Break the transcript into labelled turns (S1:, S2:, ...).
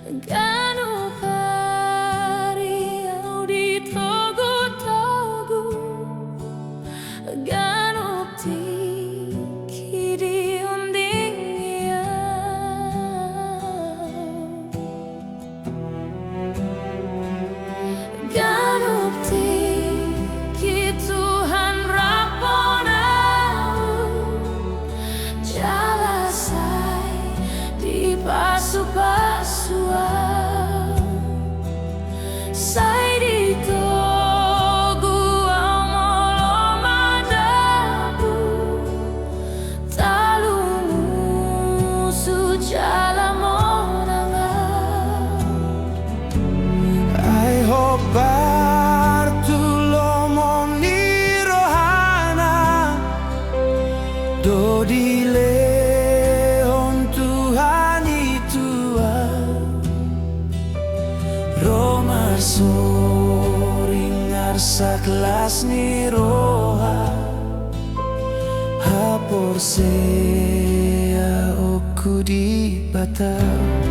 S1: Ganu pari au di togu-togu, ganu tiki di unding ia. Ganu tiki Tuhan raponau, jalasai di pasu-pasua. Sai di togu au molo madabu, talumu sujala monanga.
S2: Ai hobar tu lomo ni rohana do di leon Tuhan itua Roma soringar saklas ni roha hapor sea oku di batau.